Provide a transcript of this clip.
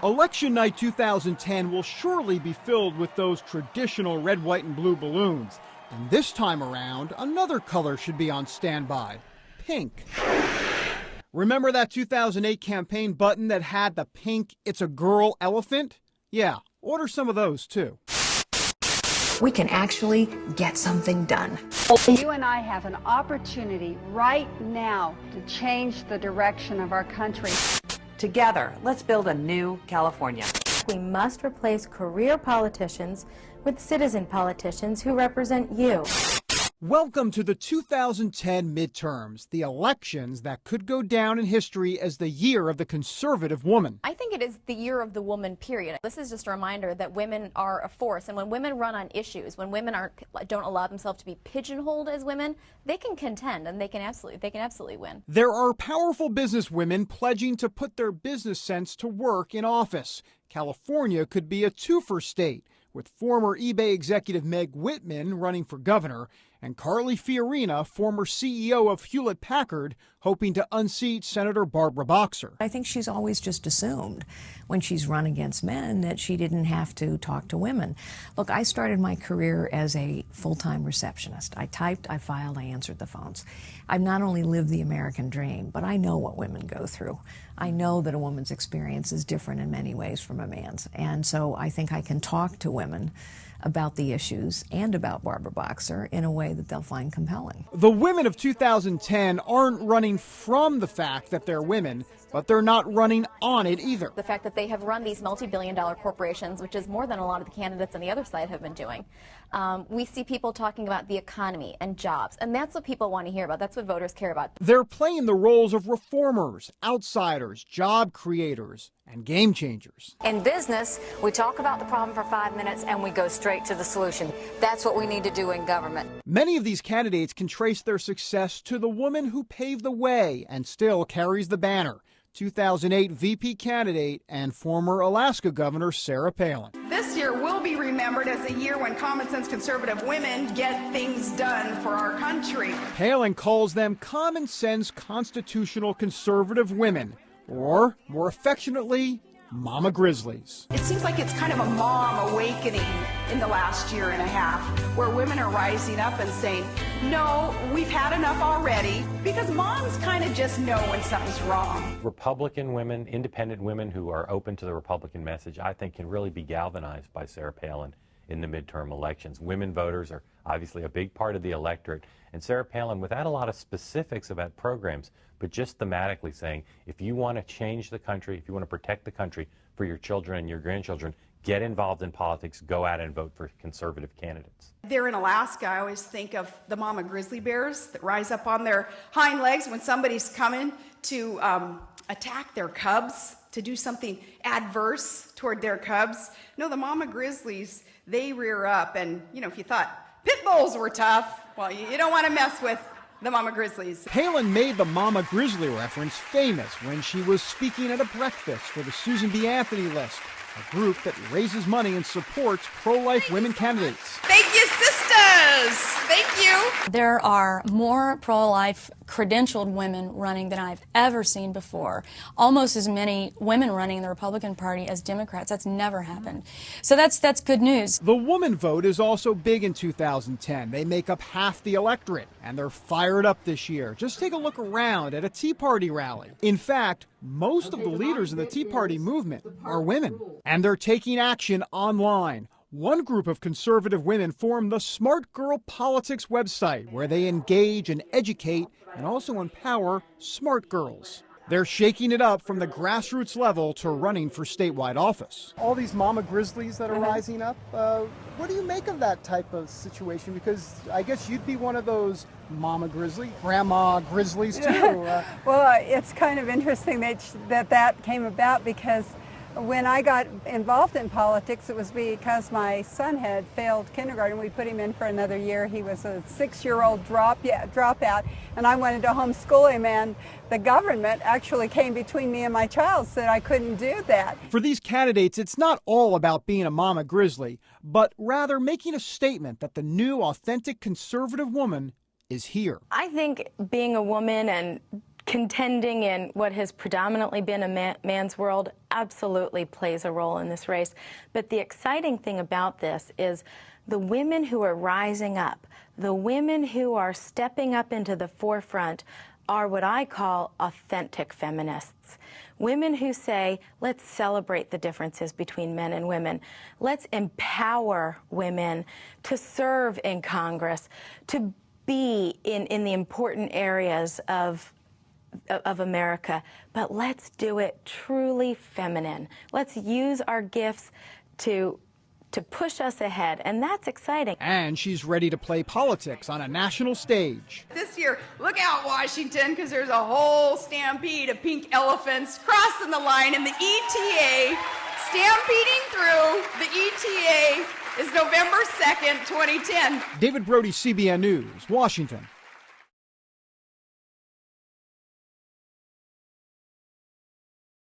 Election night 2010 will surely be filled with those traditional red, white, and blue balloons. And this time around, another color should be on standby: pink. Remember that 2008 campaign button that had the pink "It's a Girl" elephant? Yeah, order some of those too. We can actually get something done. You and I have an opportunity right now to change the direction of our country. Together, let's build a new California. We must replace career politicians with citizen politicians who represent you. Welcome to the 2010 midterms, the elections that could go down in history as the year of the conservative woman. I think it is the year of the woman, period. This is just a reminder that women are a force, and when women run on issues, when women don't allow themselves to be pigeonholed as women, they can contend and they can absolutely win. There are powerful business women pledging to put their business sense to work in office. California could be a twofer state, with former eBay executive Meg Whitman running for governor and Carly Fiorina, former CEO of Hewlett-Packard, hoping to unseat Senator Barbara Boxer. I think she's always just assumed when she's run against men that she didn't have to talk to women. Look, I started my career as a full-time receptionist. I typed, I filed, I answered the phones. I've not only lived the American dream, but I know what women go through. I know that a woman's experience is different in many ways from a man's. And so I think I can talk to women about the issues and about Barbara Boxer in a way that they'll find compelling. The women of 2010 aren't running from the fact that they're women, but they're not running on it either. The fact that they have run these multi-billion-dollar corporations, which is more than a lot of the candidates on the other side have been doing. We see people talking about the economy and jobs, and that's what people want to hear about. That's what voters care about. They're playing the roles of reformers, outsiders, job creators, and game changers. In business, we talk about the problem for 5 minutes and we go straight to the solution. That's what we need to do in government. Many of these candidates can trace their success to the woman who paved the way and still carries the banner: 2008 VP candidate and former Alaska Governor Sarah Palin. This year will be remembered as a year when common-sense conservative women get things done for our country. Palin calls them common-sense constitutional conservative women, or more affectionately, Mama Grizzlies. It seems like it's kind of a mom awakening in the last year and a half, where women are rising up and saying, no, we've had enough already, because moms kind of just know when something's wrong. Republican women, independent women who are open to the Republican message, I think can really be galvanized by Sarah Palin in the midterm elections. Women voters are obviously a big part of the electorate, and Sarah Palin, without a lot of specifics about programs, but just thematically saying, if you want to change the country, if you want to protect the country for your children and your grandchildren, get involved in politics, go out and vote for conservative candidates. There in Alaska, I always think of the mama grizzly bears that rise up on their hind legs when somebody's coming to attack their cubs, to do something adverse toward their cubs. No, the mama grizzlies, they rear up, and if you thought pit bulls were tough, well, you don't want to mess with the mama grizzlies. Palin made the Mama Grizzly reference famous when she was speaking at a breakfast for the Susan B. Anthony List, a group that raises money and supports pro-life women candidates. Thank you, sisters. Thank you. There are more pro-life credentialed women running than I've ever seen before. Almost as many women running in the Republican Party as Democrats. That's never happened. So that's good news. The woman vote is also big in 2010. They make up half the electorate, and they're fired up this year. Just take a look around at a Tea Party rally. In fact, most of the leaders in the Tea Party movement are women, and they're taking action online. One group of conservative women formed the Smart Girl Politics website, where they engage and educate and also empower smart girls. They're shaking it up from the grassroots level to running for statewide office. All these Mama Grizzlies that are rising up, what do you make of that type of situation? Because I guess you'd be one of those Mama Grizzly, Grandma Grizzlies too. Well, it's kind of interesting that came about, because when I got involved in politics, it was because my son had failed kindergarten. We put him in for another year. He was a 6-year-old dropout, and I wanted to homeschool him, and the government actually came between me and my child, said I couldn't do that. For these candidates, it's not all about being a Mama Grizzly, but rather making a statement that the new, authentic conservative woman is here. I think being a woman and contending in what has predominantly been a man's world absolutely plays a role in this race. But the exciting thing about this is the women who are rising up, the women who are stepping up into the forefront are what I call authentic feminists. Women who say, let's celebrate the differences between men and women. Let's empower women to serve in Congress, to be in the important areas of America, but let's do it truly feminine. Let's use our gifts to push us ahead, and that's exciting. And she's ready to play politics on a national stage. This year, look out, Washington, because there's a whole stampede of pink elephants crossing the line in the ETA, stampeding through. The ETA is November 2nd, 2010. David Brody, CBN News, Washington.